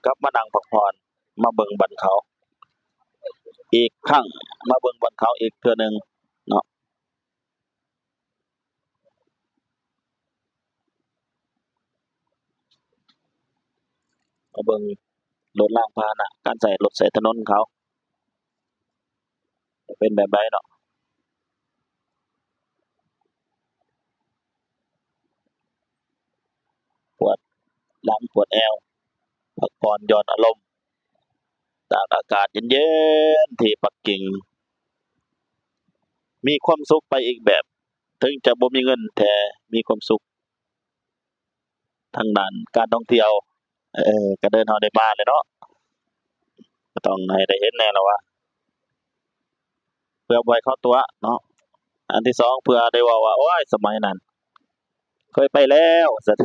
กับมานั่งพักผ่อนมาเบิ่งบันเขาอีกครั้งมาเบิ่งบันเขาอีกเทื่อนึงเนาะมาเบิ่งรถรางพาหนะการใช้รถใช้ถนนเขาเป็นแบบใดเนาะปวดหลังปวดแอวพักผ่อนหย่อนอารมณ์ตากอากาศเย็นๆที่ปักกิ่งมีความสุขไปอีกแบบถึงจะบ่มีเงินแต่มีความสุขทางด้านการท่องเที่ยวก็เดินเฮาได้มาเลยเนาะก็ต้องให้ได้เห็นแน่ล่ะว่าเพื่อบ่ให้เขาตั๋วเนาะอันที่สองเพื่อได้เว้าว่าโอ๊ยสมัยนั้นเคยไปแล้วว่าซั่น